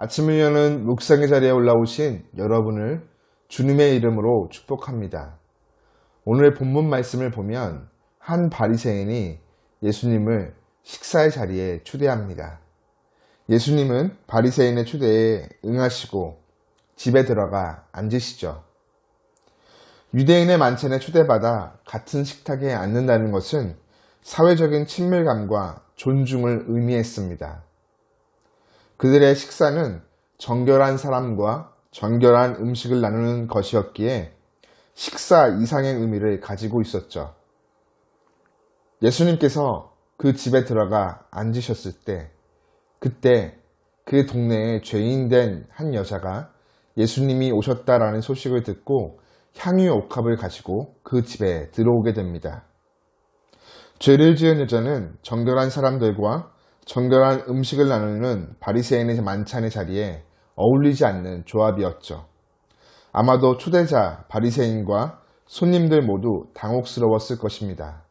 아침을 여는 묵상의 자리에 올라오신 여러분을 주님의 이름으로 축복합니다. 오늘 본문 말씀을 보면 한 바리새인이 예수님을 식사의 자리에 초대합니다. 예수님은 바리새인의 초대에 응하시고 집에 들어가 앉으시죠. 유대인의 만찬에 초대받아 같은 식탁에 앉는다는 것은 사회적인 친밀감과 존중을 의미했습니다. 그들의 식사는 정결한 사람과 정결한 음식을 나누는 것이었기에 식사 이상의 의미를 가지고 있었죠. 예수님께서 그 집에 들어가 앉으셨을 때, 그때 그 동네에 죄인된 한 여자가 예수님이 오셨다라는 소식을 듣고 향유 옥합을 가지고 그 집에 들어오게 됩니다. 죄를 지은 여자는 정결한 사람들과 정결한 음식을 나누는 바리새인의 만찬의 자리에 어울리지 않는 조합이었죠. 아마도 초대자 바리새인과 손님들 모두 당혹스러웠을 것입니다.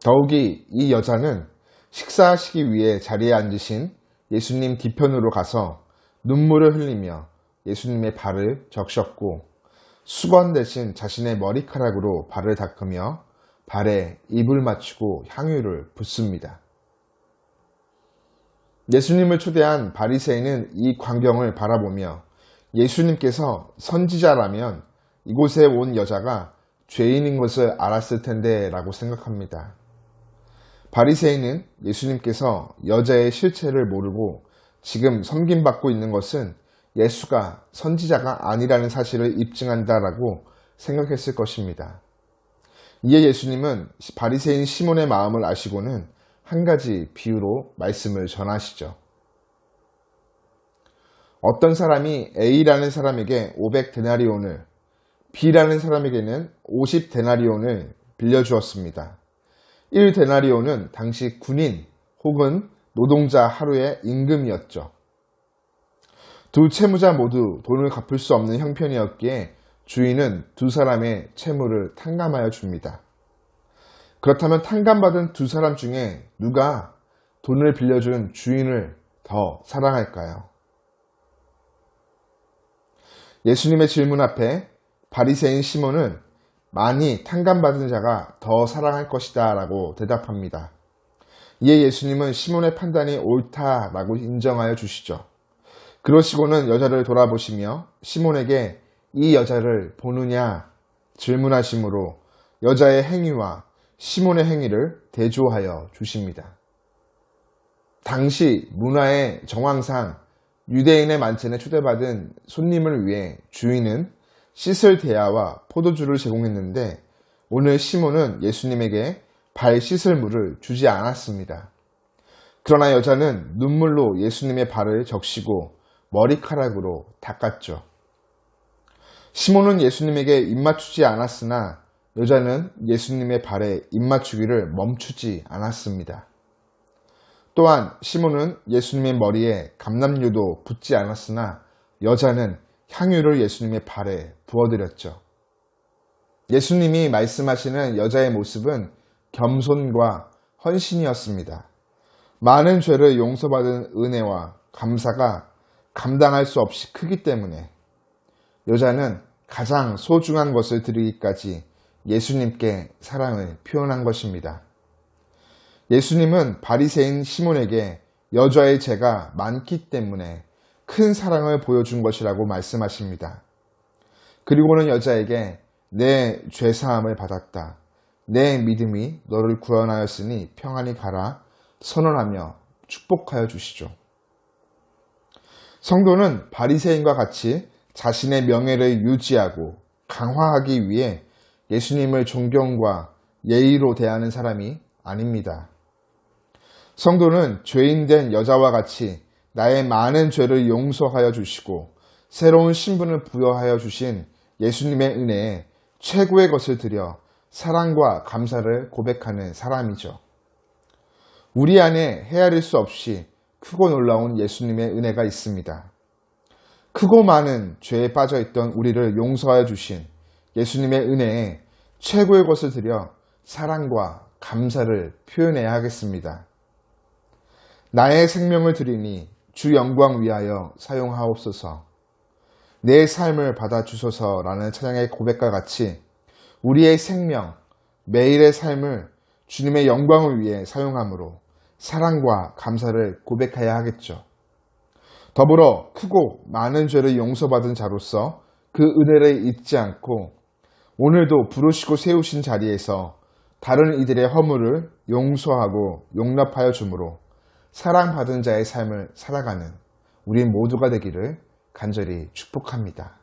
더욱이 이 여자는 식사하시기 위해 자리에 앉으신 예수님 뒤편으로 가서 눈물을 흘리며 예수님의 발을 적셨고 수건 대신 자신의 머리카락으로 발을 닦으며 발에 입을 맞추고 향유를 붓습니다. 예수님을 초대한 바리새인은 이 광경을 바라보며 예수님께서 선지자라면 이곳에 온 여자가 죄인인 것을 알았을 텐데 라고 생각합니다. 바리새인은 예수님께서 여자의 실체를 모르고 지금 섬김받고 있는 것은 예수가 선지자가 아니라는 사실을 입증한다라고 생각했을 것입니다. 이에 예수님은 바리새인 시몬의 마음을 아시고는 한 가지 비유로 말씀을 전하시죠. 어떤 사람이 A라는 사람에게 500데나리온을, B라는 사람에게는 50데나리온을 빌려주었습니다. 1데나리온은 당시 군인 혹은 노동자 하루의 임금이었죠. 두 채무자 모두 돈을 갚을 수 없는 형편이었기에 주인은 두 사람의 채무를 탕감하여 줍니다. 그렇다면 탕감받은 두 사람 중에 누가 돈을 빌려준 주인을 더 사랑할까요? 예수님의 질문 앞에 바리새인 시몬은 많이 탕감받은 자가 더 사랑할 것이다 라고 대답합니다. 이에 예수님은 시몬의 판단이 옳다라고 인정하여 주시죠. 그러시고는 여자를 돌아보시며 시몬에게 이 여자를 보느냐 질문하시므로 여자의 행위와 시몬의 행위를 대조하여 주십니다. 당시 문화의 정황상 유대인의 만찬에 초대받은 손님을 위해 주인은 씻을 대야와 포도주를 제공했는데 오늘 시몬은 예수님에게 발 씻을 물을 주지 않았습니다. 그러나 여자는 눈물로 예수님의 발을 적시고 머리카락으로 닦았죠. 시몬은 예수님에게 입맞추지 않았으나 여자는 예수님의 발에 입맞추기를 멈추지 않았습니다. 또한 시몬은 예수님의 머리에 감람유도 붓지 않았으나 여자는 향유를 예수님의 발에 부어드렸죠. 예수님이 말씀하시는 여자의 모습은 겸손과 헌신이었습니다. 많은 죄를 용서받은 은혜와 감사가 감당할 수 없이 크기 때문에 여자는 가장 소중한 것을 드리기까지 예수님께 사랑을 표현한 것입니다. 예수님은 바리새인 시몬에게 여자의 죄가 많기 때문에 큰 사랑을 보여준 것이라고 말씀하십니다. 그리고는 여자에게 내 죄사함을 받았다. 내 믿음이 너를 구원하였으니 평안히 가라 선언하며 축복하여 주시죠. 성도는 바리새인과 같이 자신의 명예를 유지하고 강화하기 위해 예수님을 존경과 예의로 대하는 사람이 아닙니다. 성도는 죄인된 여자와 같이 나의 많은 죄를 용서하여 주시고 새로운 신분을 부여하여 주신 예수님의 은혜에 최고의 것을 드려 사랑과 감사를 고백하는 사람이죠. 우리 안에 헤아릴 수 없이 크고 놀라운 예수님의 은혜가 있습니다. 크고 많은 죄에 빠져있던 우리를 용서하여 주신 예수님의 은혜에 최고의 것을 드려 사랑과 감사를 표현해야 하겠습니다. 나의 생명을 드리니 주 영광 위하여 사용하옵소서. 내 삶을 받아주소서라는 찬양의 고백과 같이 우리의 생명, 매일의 삶을 주님의 영광을 위해 사용함으로 사랑과 감사를 고백해야 하겠죠. 더불어 크고 많은 죄를 용서받은 자로서 그 은혜를 잊지 않고 오늘도 부르시고 세우신 자리에서 다른 이들의 허물을 용서하고 용납하여 주므로 사랑받은 자의 삶을 살아가는 우리 모두가 되기를 간절히 축복합니다.